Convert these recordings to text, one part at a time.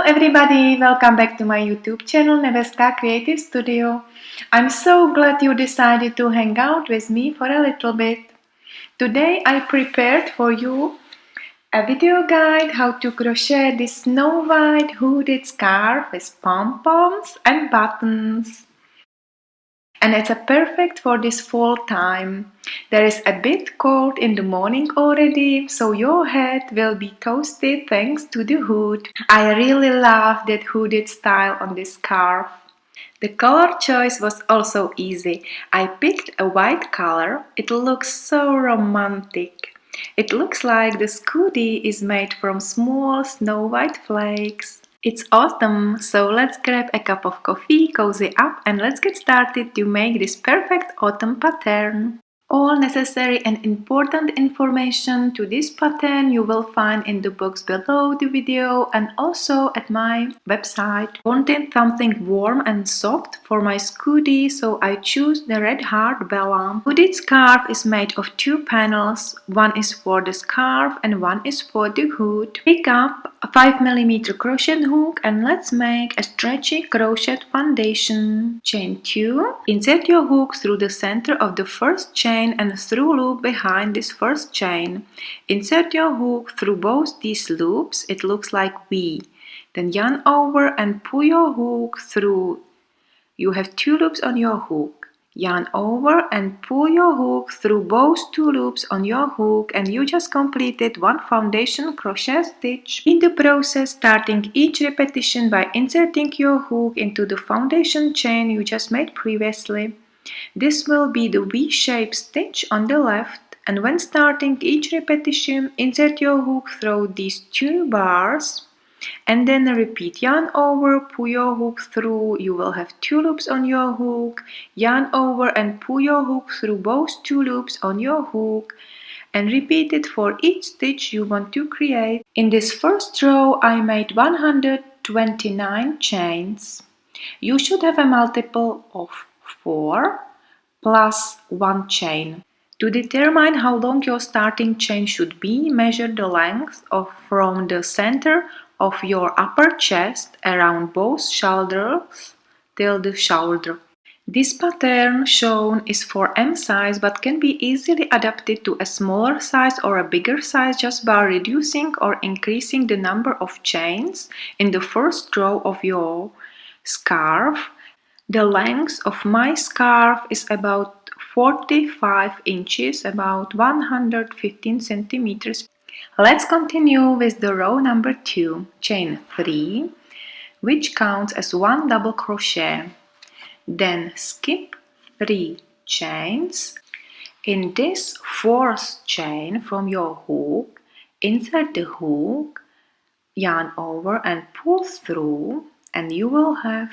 everybody, welcome back to my YouTube channel Nebeska Creative Studio. I'm so glad you decided to hang out with me for a little bit. Today I prepared for you a video guide how to crochet this SnowWhite Hooded Scarf with pom-poms and buttons. And it's perfect for this fall time. There is a bit cold in the morning already, so your head will be toasted thanks to the hood. I really love that hooded style on this scarf. The color choice was also easy. I picked a white color. It looks so romantic. It looks like the Scoodie is made from small snow white flakes. It's autumn, so let's grab a cup of coffee, cozy up, and let's get started to make this perfect autumn pattern. All necessary and important information to this pattern you will find in the box below the video and also at my website. I wanted something warm and soft for my Scoodie, so I choose the red heart vellum. Hooded scarf is made of two panels. One is for the scarf and one is for the hood. Pick up a 5mm crochet hook and let's make a stretchy crochet foundation. Chain 2. Insert your hook through the center of the first chain and through loop behind this first chain. Insert your hook through both these loops. It looks like V. Then yarn over and pull your hook through. You have two loops on your hook. Yarn over and pull your hook through both two loops on your hook and you just completed one foundation crochet stitch. In the process, starting each repetition by inserting your hook into the foundation chain you just made previously. This will be the V-shaped stitch on the left, and when starting each repetition, insert your hook through these two bars and then repeat. Yarn over, pull your hook through, you will have two loops on your hook, yarn over and pull your hook through both two loops on your hook and repeat it for each stitch you want to create. In this first row I made 129 chains. You should have a multiple of 4 plus 1 chain. To determine how long your starting chain should be, measure the length from the center of your upper chest around both shoulders till the shoulder. This pattern shown is for M size but can be easily adapted to a smaller size or a bigger size just by reducing or increasing the number of chains in the first row of your scarf. The length of my scarf is about 45 inches, about 115 centimeters. Let's continue with the row number 2, chain 3, which counts as 1 double crochet. Then skip 3 chains. In this fourth chain from your hook, insert the hook, yarn over and pull through, and you will have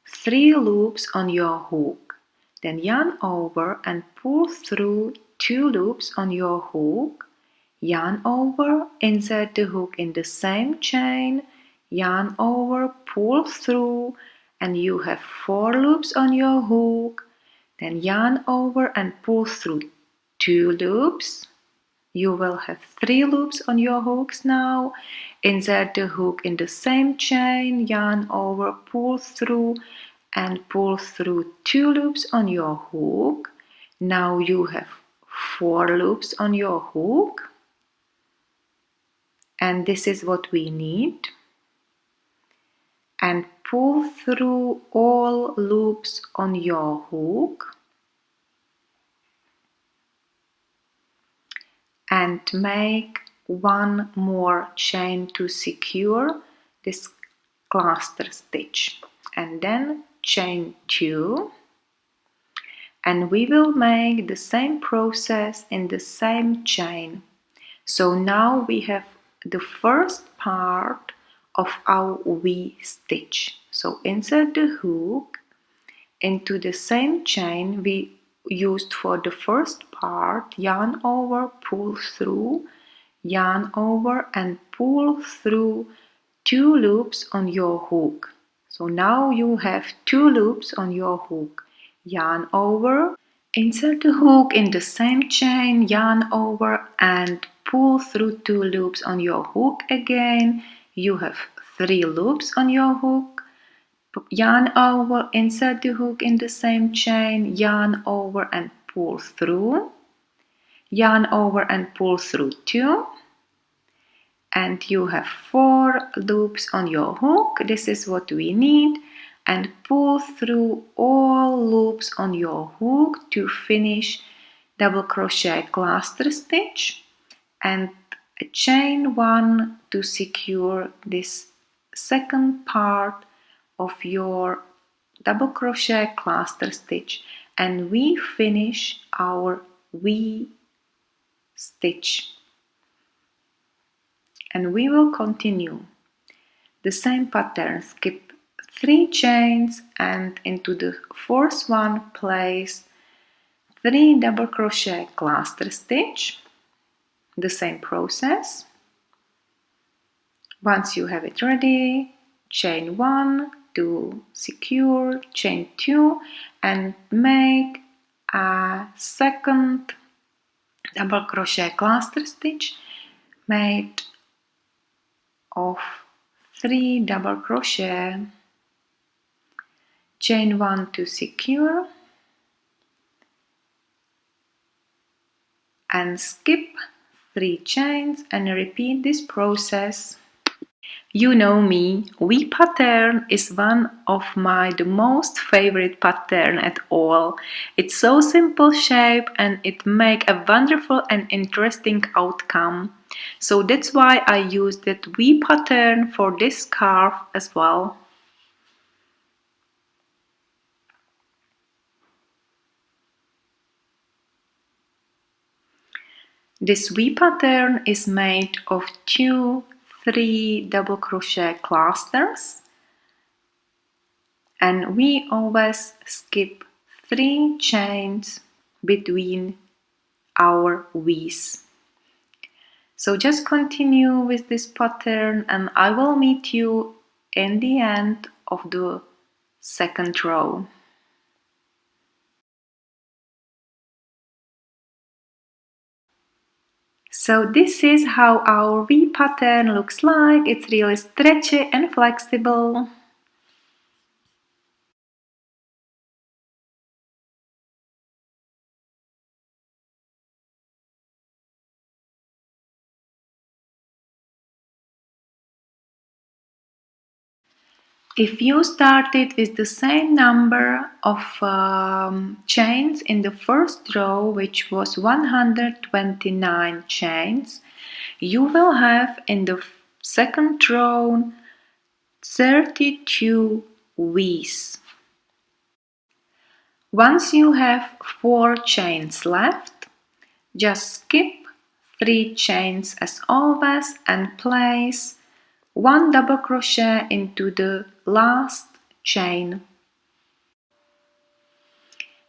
3 loops on your hook. Then yarn over and pull through 2 loops on your hook, yarn over, insert the hook in the same chain, yarn over, pull through, and you have 4 loops on your hook. Then yarn over and pull through 2 loops. You will have 3 loops on your hooks now. Insert the hook in the same chain, yarn over, pull through, and pull through 2 loops on your hook. Now you have 4 loops on your hook. And this is what we need. And pull through all loops on your hook. And make 1 more chain to secure this cluster stitch. And then chain 2. And we will make the same process in the same chain. So now we have the first part of our V stitch. So insert the hook into the same chain we used for the first part, yarn over, pull through, yarn over and pull through 2 loops on your hook. So now you have 2 loops on your hook. Yarn over, insert the hook in the same chain, yarn over and pull through 2 loops on your hook again. You have 3 loops on your hook, yarn over, insert the hook in the same chain, yarn over and pull through, yarn over and pull through 2, and you have 4 loops on your hook. This is what we need, and pull through all loops on your hook to finish double crochet cluster stitch, and chain 1 to secure this second part of your double crochet cluster stitch, and we finish our V stitch. And we will continue the same pattern. Skip 3 chains, and into the 4th one place 3 double crochet cluster stitch. The same process. Once you have it ready, chain 1 to secure, chain 2, and make a second double crochet cluster stitch made of 3 double crochet, chain 1 to secure, and skip 3 chains and repeat this process. You know me, V pattern is one of the most favorite pattern at all. It's so simple shape and it make a wonderful and interesting outcome. So that's why I used that V pattern for this scarf as well. This V pattern is made of 3 double crochet clusters, and we always skip 3 chains between our V's. So just continue with this pattern, and I will meet you in the end of the second row. So this is how our V pattern looks like. It's really stretchy and flexible. If you started with the same number of chains in the first row, which was 129 chains, you will have in the second row 32 V's. Once you have 4 chains left, just skip 3 chains as always and place 1 double crochet into the last chain.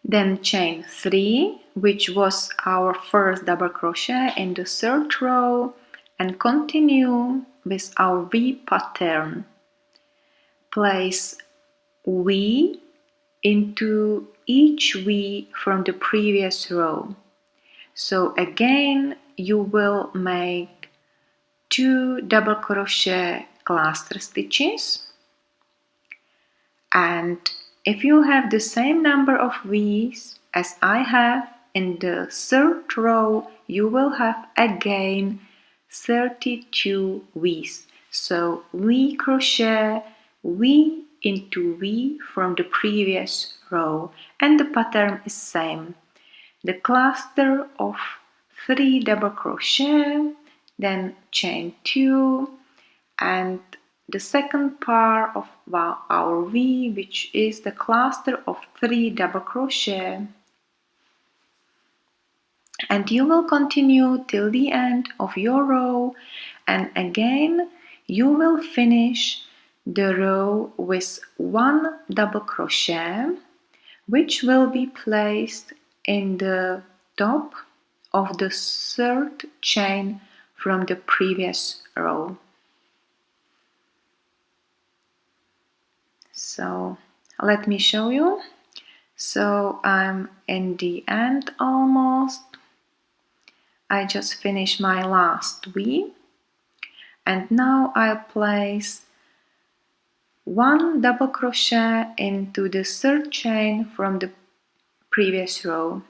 Then chain 3, which was our first double crochet in the third row, and continue with our V pattern. Place V into each V from the previous row. So again you will make 2 double crochet cluster stitches, and if you have the same number of V's as I have in the third row, you will have again 32 V's. So V crochet V into V from the previous row, and the pattern is same. The cluster of 3 double crochet, then chain 2, and the second part of our V, which is the cluster of 3 double crochet, and you will continue till the end of your row, and again you will finish the row with 1 double crochet, which will be placed in the top of the third chain from the previous row. So let me show you. So I'm in the end almost. I just finished my last V, and now I'll place 1 double crochet into the third chain from the previous row.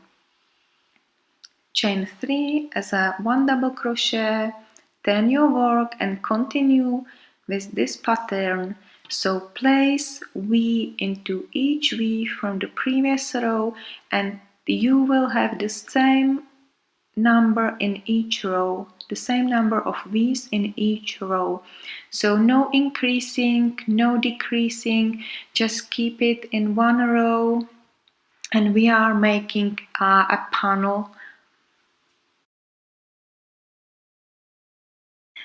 Chain 3 as a 1 double crochet, turn your work and continue with this pattern. So place V into each V from the previous row and you will have the same number in each row, the same number of V's in each row. So no increasing, no decreasing, just keep it in one row and we are making a panel.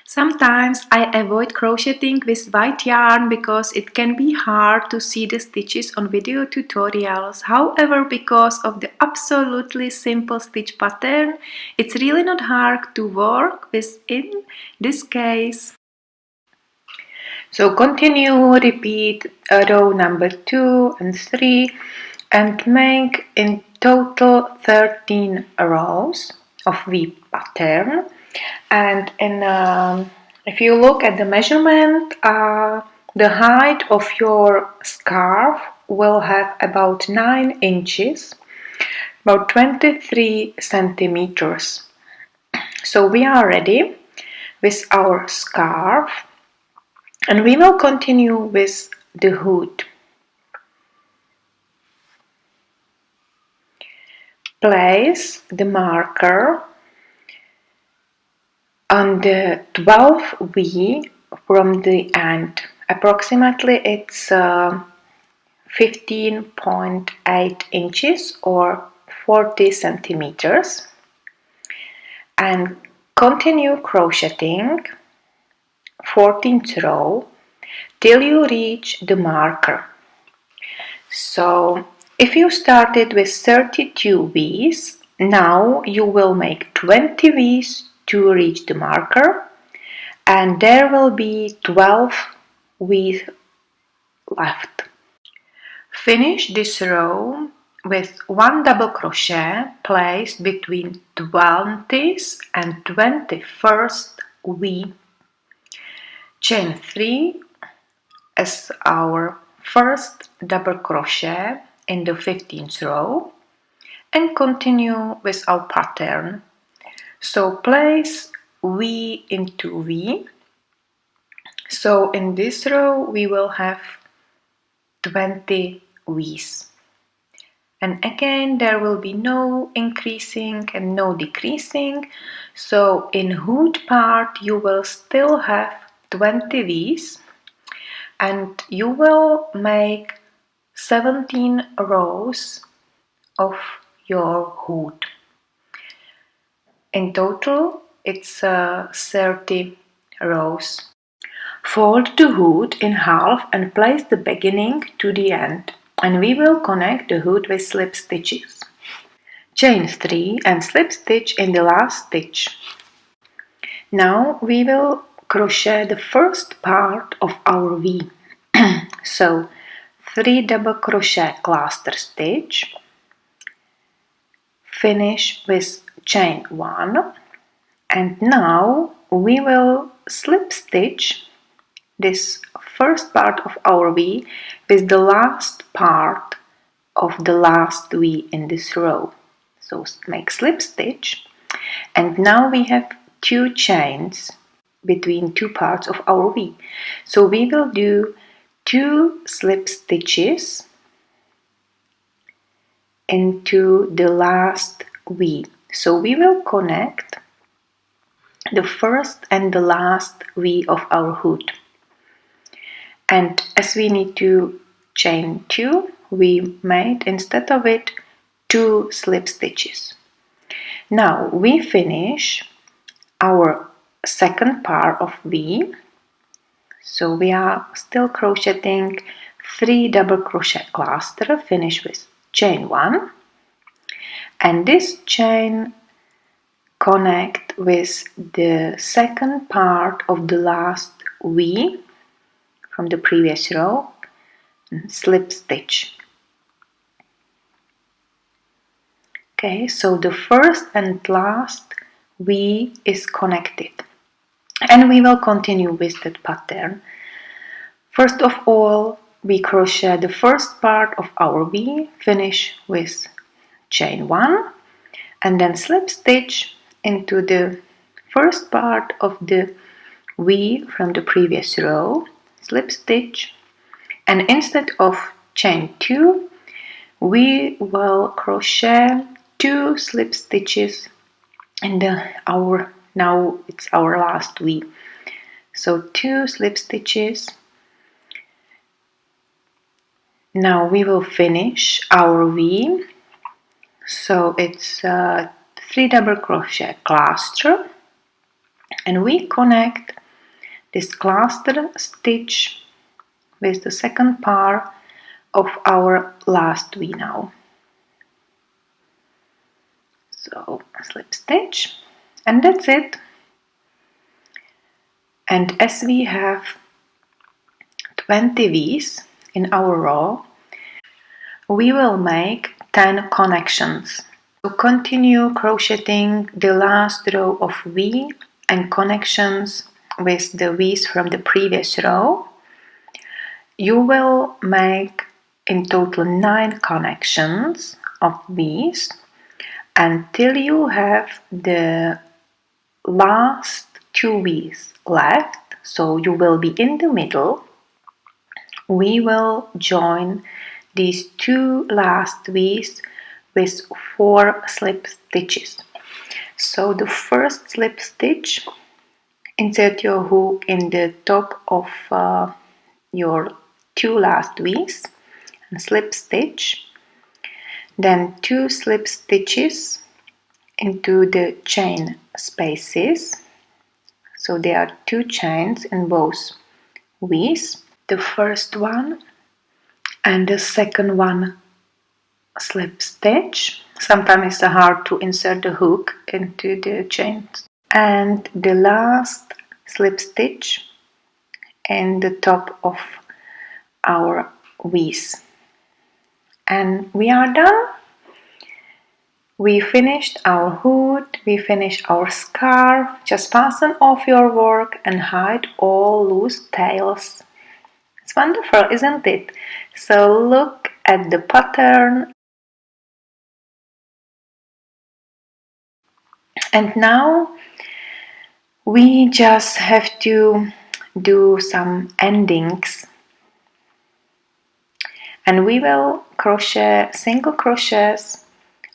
Sometimes I avoid crocheting with white yarn because it can be hard to see the stitches on video tutorials. However, because of the absolutely simple stitch pattern, it's really not hard to work with in this case. So continue, repeat row number 2 and 3 and make in total 13 rows of V pattern. And if you look at the measurement, the height of your scarf will have about 9 inches, about 23 centimeters. So we are ready with our scarf and we will continue with the hood. Place the marker on the 12th V from the end. Approximately it's 15.8 inches or 40 centimeters and continue crocheting 14th row till you reach the marker. So if you started with 32 V's, now you will make 20 V's to reach the marker and there will be 12 V's left. Finish this row with 1 double crochet placed between 20th and 21st V. Chain 3 as our first double crochet in the 15th row and continue with our pattern. So place V into V. So in this row we will have 20 V's. And again there will be no increasing and no decreasing. So in hood part you will still have 20 V's and you will make 17 rows of your hood. In total it's 30 rows. Fold the hood in half and place the beginning to the end and we will connect the hood with slip stitches. Chain 3 and slip stitch in the last stitch. Now we will crochet the first part of our V. So 3 double crochet cluster stitch, finish with chain 1 and now we will slip stitch this first part of our V with the last part of the last V in this row. So make slip stitch and now we have 2 chains between 2 parts of our V. So we will do 2 slip stitches into the last V. So we will connect the first and the last V of our hood. And as we need to chain 2, we made instead of it 2 slip stitches. Now we finish our second part of V. So we are still crocheting 3 double crochet cluster, finish with chain 1 and this chain connect with the second part of the last V from the previous row and slip stitch. Okay, so the first and last V is connected and we will continue with that pattern. First of all, we crochet the first part of our V, finish with chain 1, and then slip stitch into the first part of the V from the previous row, slip stitch, and instead of chain 2, we will crochet 2 slip stitches in now it's our last V. So 2 slip stitches. Now we will finish our V. So it's 3 double crochet cluster, and we connect this cluster stitch with the second part of our last V now. So slip stitch, and that's it. And as we have 20 V's in our row, we will make 10 connections. So continue crocheting the last row of V and connections with the V's from the previous row. You will make in total 9 connections of V's until you have the last 2 V's left. So you will be in the middle. We will join these 2 last V's with 4 slip stitches. So the first slip stitch, insert your hook in the top of your 2 last V's and slip stitch, then 2 slip stitches into the chain spaces. So there are 2 chains in both V's, the first one and the second one slip stitch. Sometimes it's hard to insert the hook into the chains, and the last slip stitch in the top of our V's, and we are done. We finished our hood, we finished our scarf. Just fasten off your work and hide all loose tails. It's wonderful, isn't it? So look at the pattern. And now we just have to do some endings. And we will crochet single crochets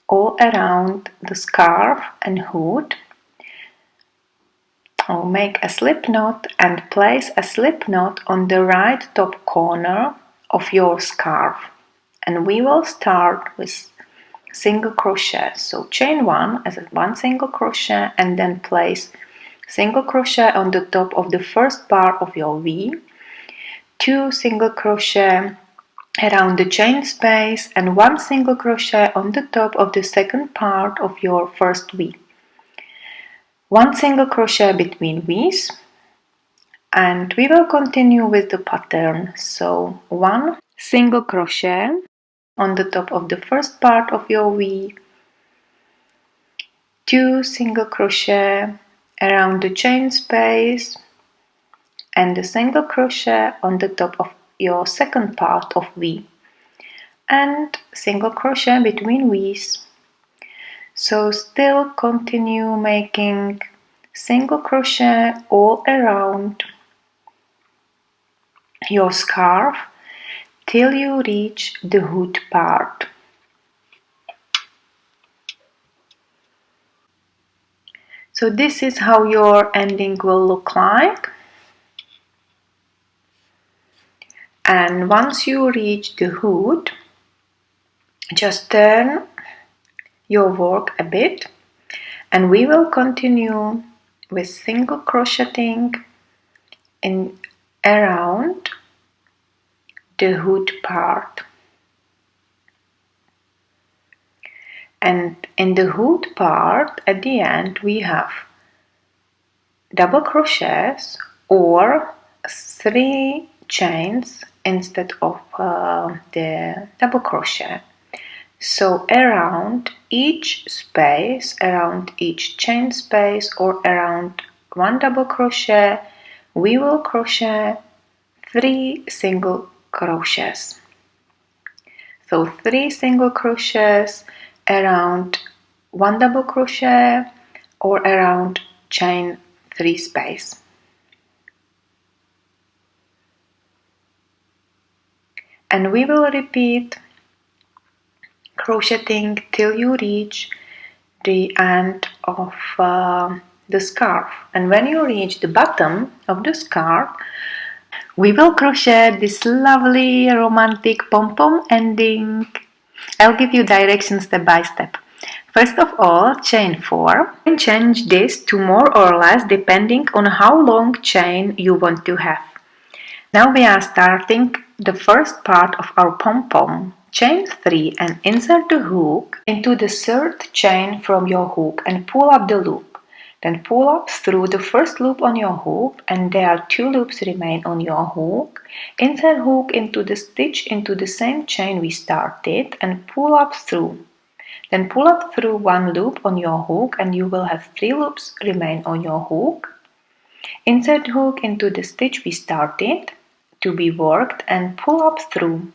all around the scarf and hood. I'll make a slip knot and place a slip knot on the right top corner of your scarf. And we will start with single crochet. So chain 1 as 1 single crochet, and then place single crochet on the top of the first part of your V, 2 single crochet around the chain space, and 1 single crochet on the top of the second part of your first V. 1 single crochet between V's, and we will continue with the pattern. So 1 single crochet on the top of the first part of your V, 2 single crochet around the chain space, and a single crochet on the top of your second part of V, and single crochet between V's. So still continue making single crochet all around your scarf till you reach the hood part. So this is how your ending will look like. And once you reach the hood, just turn your work a bit, and we will continue with single crocheting in around the hood part. And in the hood part, at the end, we have double crochets or 3 chains instead of the double crochet. So around each space, around each chain space, or around 1 double crochet, we will crochet 3 single crochets. So 3 single crochets around 1 double crochet or around chain 3 space. And we will repeat crocheting till you reach the end of the scarf. And when you reach the bottom of the scarf, we will crochet this lovely romantic pom-pom ending. I'll give you directions step by step. First of all, chain 4. You can change this to more or less depending on how long chain you want to have. Now we are starting the first part of our pom-pom. Chain 3 and insert the hook into the third chain from your hook and pull up the loop. Then pull up through the first loop on your hook and there are 2 loops remain on your hook. Insert hook into the stitch into the same chain we started and pull up through. Then pull up through 1 loop on your hook and you will have 3 loops remain on your hook. Insert hook into the stitch we started to be worked and pull up through.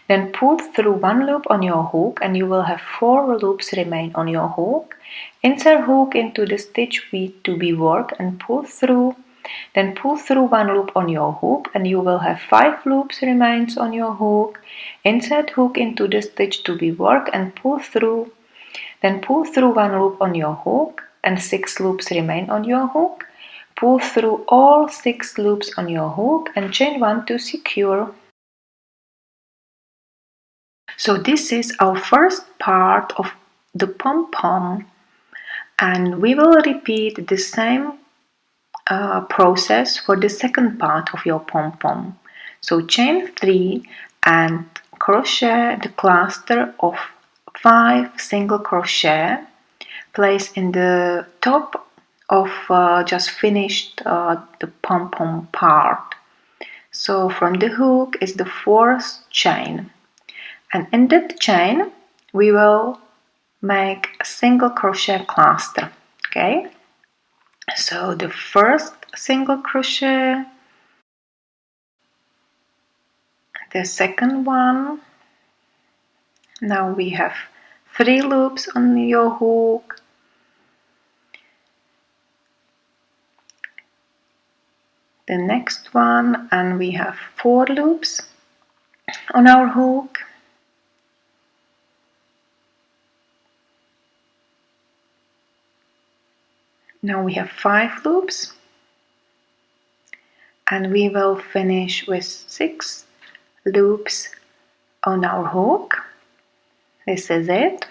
Then pull through 1 loop on your hook and you will have 4 loops remain on your hook. Insert hook into the stitch to be worked and pull through. Then pull through 1 loop on your hook and you will have 5 loops remains on your hook. Insert hook into the stitch to be worked and pull through. Then pull through 1 loop on your hook and 6 loops remain on your hook. Pull through all 6 loops on your hook and chain 1 to secure. So this is our first part of the pom-pom, and we will repeat the same process for the second part of your pom-pom. So chain 3 and crochet the cluster of 5 single crochet. Place in the top of just finished the pom-pom part. So from the hook is the 4th chain, and in that chain we will make a single crochet cluster. Okay, so the first single crochet, the second one. Now we have 3 loops on your hook. The next one, and we have 4 loops on our hook. Now we have 5 loops and we will finish with 6 loops on our hook. This is it.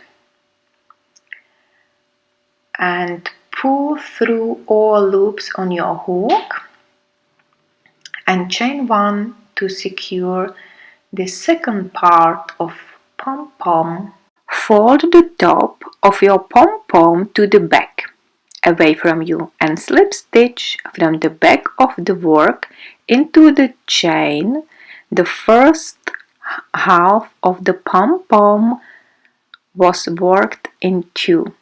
And pull through all loops on your hook and chain 1 to secure the second part of pom-pom. Fold the top of your pom-pom to the back away from you and slip stitch from the back of the work into the chain. The first half of the pom-pom was worked in 2.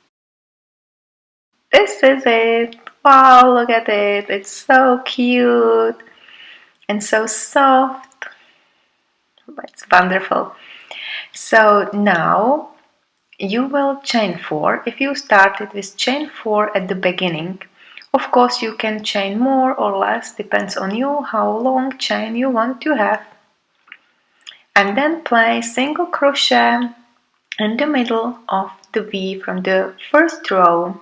This is it. Wow, look at it. It's so cute and so soft. It's wonderful. So now you will chain 4 if you started with chain 4 at the beginning. Of course you can chain more or less, depends on you how long chain you want to have. And then place single crochet in the middle of the V from the first row.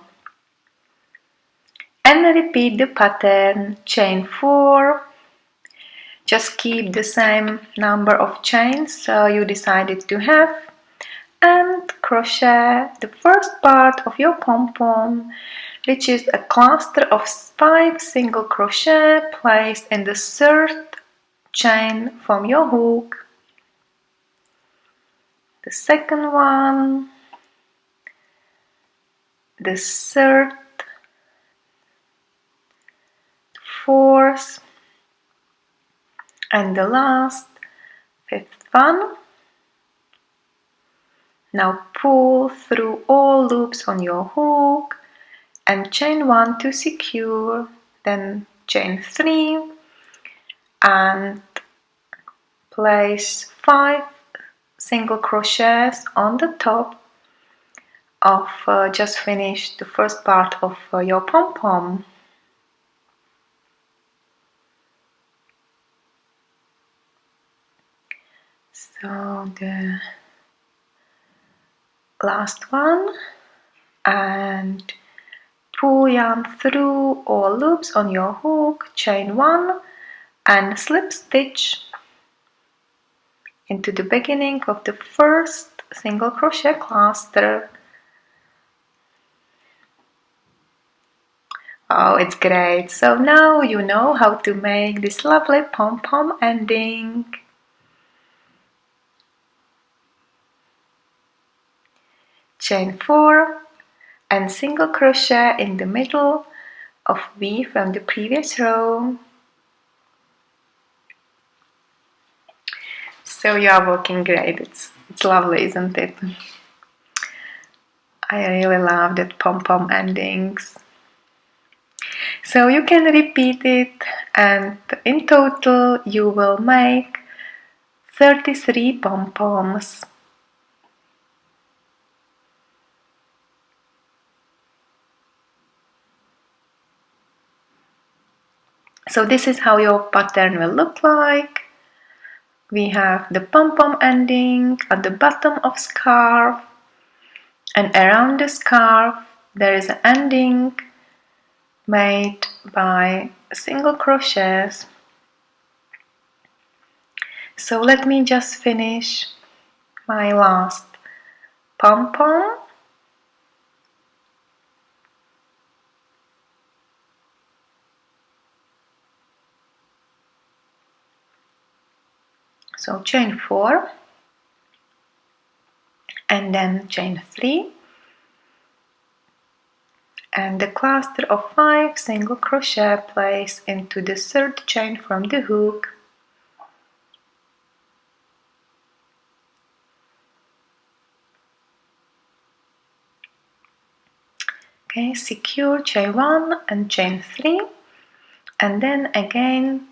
And repeat the pattern, chain 4. Just keep the same number of chains you decided to have. And crochet the first part of your pom-pom, which is a cluster of 5 single crochet placed in the third chain from your hook. The second one, the third, fourth, and the last, 5th one. Now pull through all loops on your hook and chain 1 to secure, then chain 3 and place 5 single crochets on the top of just finish the first part of your pom-pom. So the last one, and pull yarn through all loops on your hook, chain 1 and slip stitch into the beginning of the first single crochet cluster. Oh, it's great! So now you know how to make this lovely pom-pom ending. Chain 4 and single crochet in the middle of V from the previous row. So you are working great. It's lovely, isn't it? I really love that pom-pom endings. So you can repeat it, and in total you will make 33 pom-poms. So this is how your pattern will look like. We have the pom-pom ending at the bottom of scarf, and around the scarf there is an ending made by single crochets. So let me just finish my last pom-pom. So chain 4 and then chain 3 and the cluster of 5 single crochet place into the third chain from the hook. Okay, secure chain 1 and chain 3 and then again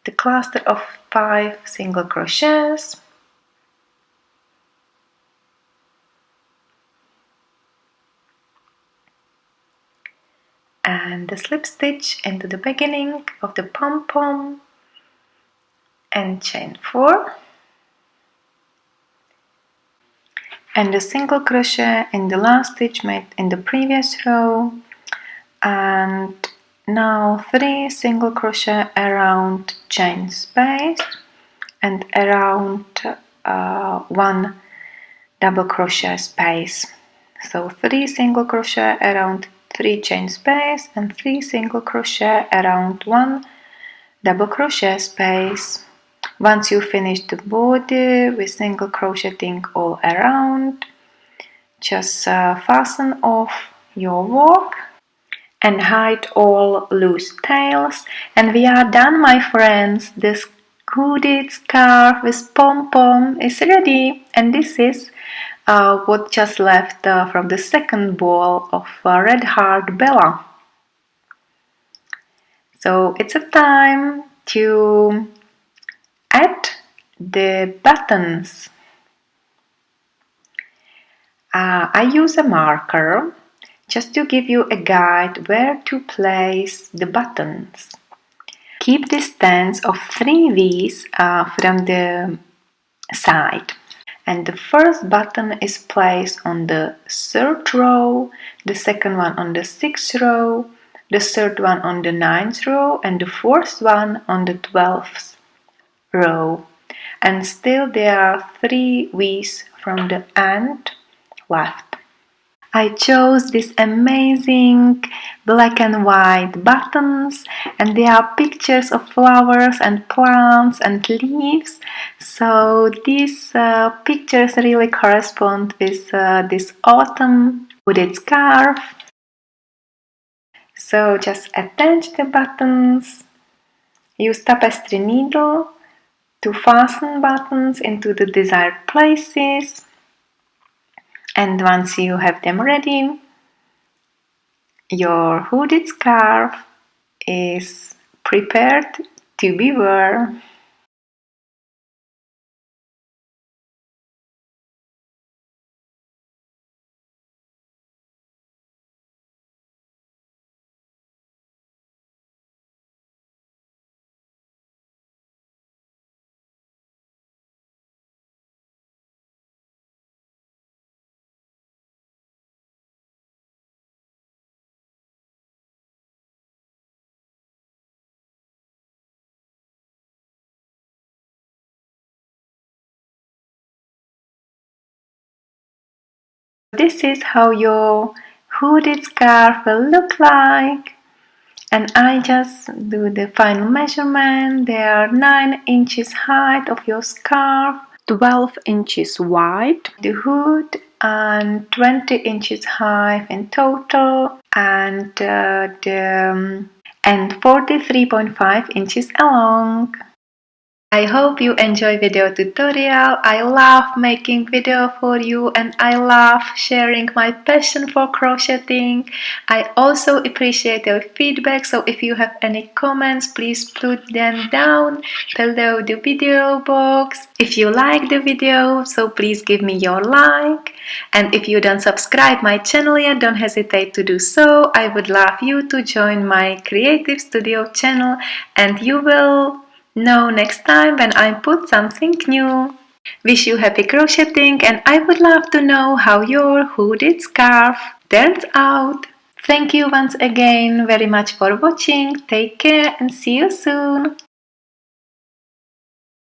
the cluster of 5 single crochets and the slip stitch into the beginning of the pom-pom and chain 4 and the single crochet in the last stitch made in the previous row, and now 3 single crochet around chain space and around 1 double crochet space. So 3 single crochet around 3 chain space and 3 single crochet around 1 double crochet space. Once you finish the border with single crocheting all around, just fasten off your work and hide all loose tails, and we are done, my friends. This hooded scarf with pom-pom is ready, and this is what just left from the second ball of Red Heart Bella. So it's a time to add the buttons. I use a marker just to give you a guide where to place the buttons. Keep distance of 3 V's from the side. And the first button is placed on the 3rd row, the second one on the 6th row, the third one on the 9th row, and the fourth one on the 12th row. And still there are 3 V's from the end left. I chose these amazing black and white buttons, and they are pictures of flowers and plants and leaves. So these pictures really correspond with this autumn hooded scarf. So just attach the buttons. Use tapestry needle to fasten buttons into the desired places. And once you have them ready, your hooded scarf is prepared to be worn. This is how your hooded scarf will look like. And I just do the final measurement. There are 9 inches height of your scarf, 12 inches wide, the hood, and 20 inches high in total, and 43.5 inches long. I hope you enjoy video tutorial. I love making video for you and I love sharing my passion for crocheting. I also appreciate your feedback, so if you have any comments, please put them down below the video box. If you like the video, so please give me your like. And if you don't subscribe my channel yet, don't hesitate to do so. I would love you to join my creative studio channel and you will know next time when I put something new. Wish you happy crocheting and I would love to know how your hooded scarf turns out. Thank you once again very much for watching. Take care and see you soon.